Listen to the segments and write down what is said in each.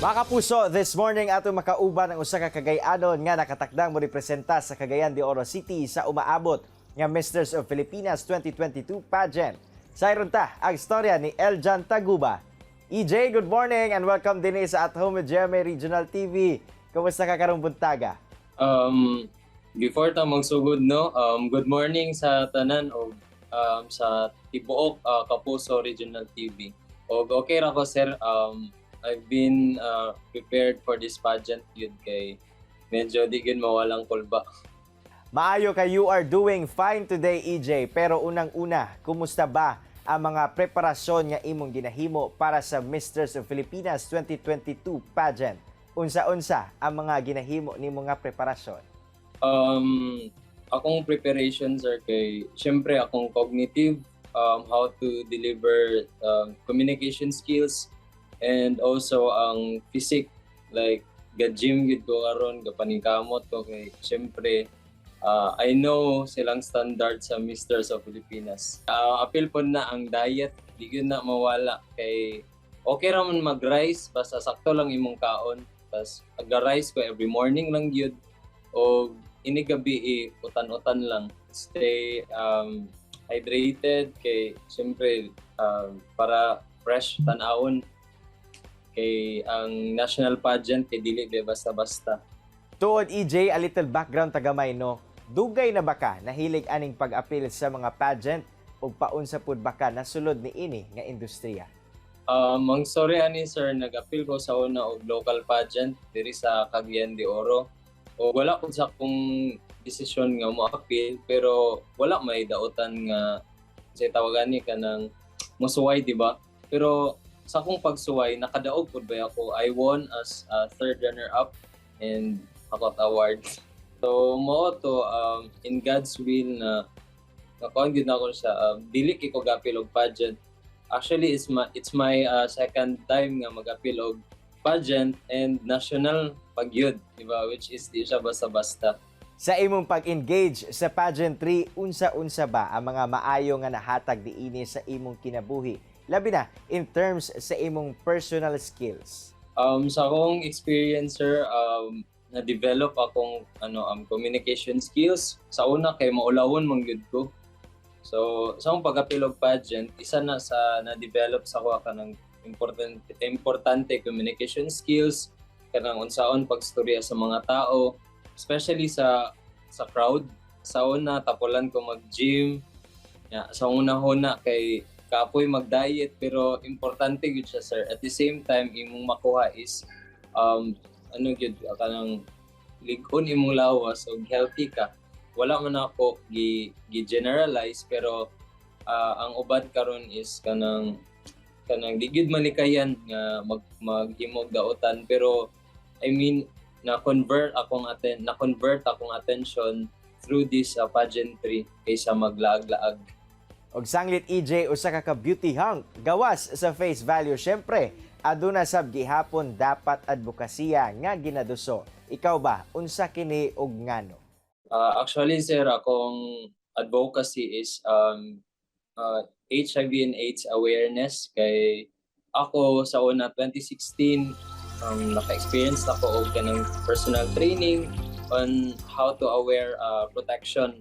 Mga kapuso, this morning ato makauban ang usa ka Cagayanon nga nakatakdang mo representa sa Cagayan de Oro City sa umaabot nga Misters of Filipinas 2022 pageant. Sayron ta ang istorya ni Eljan Taguba. EJ, good morning and welcome din sa At Home with GMA Regional TV. Kumusta ka karong buntaga? Before ta magsugod good morning sa tanan o sa tibuok Kapuso Regional TV. Og okay ra ko sir, I've been prepared for this pageant yun kay medyo di gyud mawalang kulba. Maayo kay you are doing fine today, EJ. Pero unang-una, kumusta ba ang mga preparasyon nga imong ginahimo para sa Misters of Filipinas 2022 pageant? Unsa-unsa ang mga ginahimo nimo nga preparasyon? Akong preparations are kay syempre akong cognitive, how to deliver communication skills, and also ang physique, like ga-gym gid ko karon, gapaningkamot ko kay syempre I know silang standard sa Misters of Filipinas. Apil po na ang diet, di gyud na mawala kay okay ra man mag-rice basta sakto lang imong kaon. Tas aga-rice ko every morning lang gyud o ini gabi utan-utan lang. Stay hydrated kay syempre para fresh tan-awon kay ang national pageant kay dili basta-basta. Tuod EJ, a little background tagamay no. Dugay na baka nahilig aning pag-apil sa mga pageant o paunsa pud baka nasulod ni ini nga industriya? Ang sorry ani sir, nag-apil ko sa una og local pageant diri sa Cagayan de Oro. O wala ko sa kung desisyon nga mo-apil pero wala may dautan nga say tawagan ni kanang musuway, di ba? Pero sa akong pagsuway, nakadaog pud ba ako. I won as third runner-up and Hakot Award. So, mo to, in God's will na nakuha gid na ako sa dili kay ko gapil og pageant. Actually, it's my second time nga mag-apil og pageant and national pagyud, di ba? Which is di siya basta-basta. Sa imong pag-engage sa pageantry, unsa-unsa ba ang mga maayo nga nahatag diini sa imong kinabuhi? Labi na in terms sa imong personal skills. Sa akong experience sir, na-develop akong communication skills. Sa una kay maulawon man gyud ko. So sa akong pag-apil og pageant, isa na sa na-develop sa ako kanang importante communication skills, kanang unsaon pagstorya sa mga tao, especially sa crowd. Sa una tapulan ko mag-gym. Sa una-una kay kapoy mag-diet pero importante gyud siya sir. At the same time imong makuha is gyud kanang lig-on imong lawas og healthy ka. Wala man ako gi-generalize pero ang ubad karon is kanang di gyud malikayan nga maghimog daotan pero I mean na-convert akong attention through this pageantry kaysa maglaag-laag. Og sanglit EJ, usa ka beauty hunk gawas sa face value. Syempre, aduna sab gihapon dapat advokasya nga ginaduso. Ikaw ba, unsa kini og ngano? Actually sir, akong advocacy is HIV and AIDS awareness. Kay ako sa una 2016 naka-experience ako og kanang personal training on how to aware protection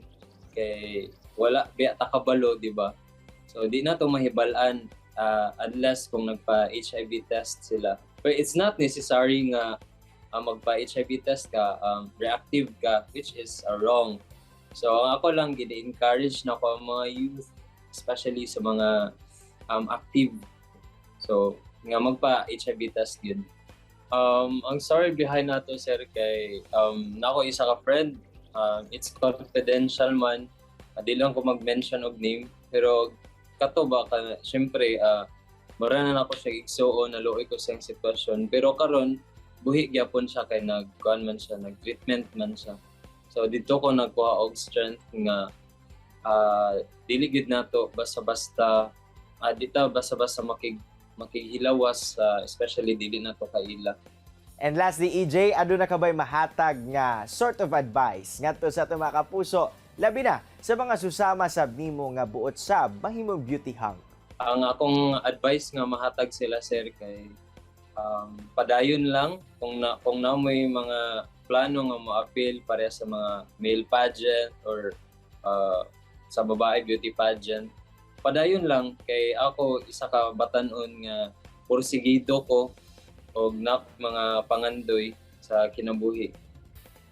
kay wala biya ta kabalo, di ba? So di na to mahibal-an unless kung nagpa-HIV test sila. But it's not necessary nga magpa-HIV test ka, reactive ka, which is wrong. So ako lang gini-encourage na ko mga youth, especially sa mga active. So nga magpa-HIV test yun. Ang story behind nato sir kay nako isa ka friend, it's confidential man. Di lang ko mag-mention og name pero kato ba ka syempre mara na ako siya igsuon, naluoy ko sa sitwasyon pero karon buhi gyapon siya kay nag-treatment man siya. So dito ko nagkuha og strength nga dili gid nato basta-basta dita basta-basta makighilawas, especially dili nato kaila. And lastly, EJ, aduna ka ba'y mahatag nga sort of advice ngadto sa ato mga kapuso, labi na sa mga susama sab nimo nga buot sab mahimong beauty hunk? Ang akong advice nga mahatag sila sir kay padayon lang kung na may mga plano nga mo-appeal para sa mga male pageant or sa babae beauty pageant. Padayon lang kay ako isa ka batan-on nga porsigido ko og mga pangandoy sa kinabuhi.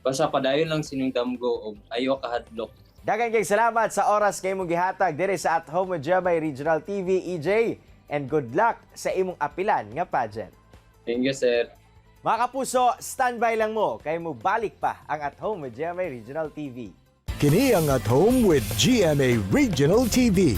Basta padayon lang sinungdamgo og ayo kahadlok. Daghang kay salamat sa oras kay mong gihatag diri sa At Home with Jemay Regional TV, EJ, and good luck sa imong apilan nga pageant. Thank you, sir. Mga kapuso, standby lang mo kay mo balik pa ang At Home with GMA Regional TV. Kini ang At Home with GMA Regional TV.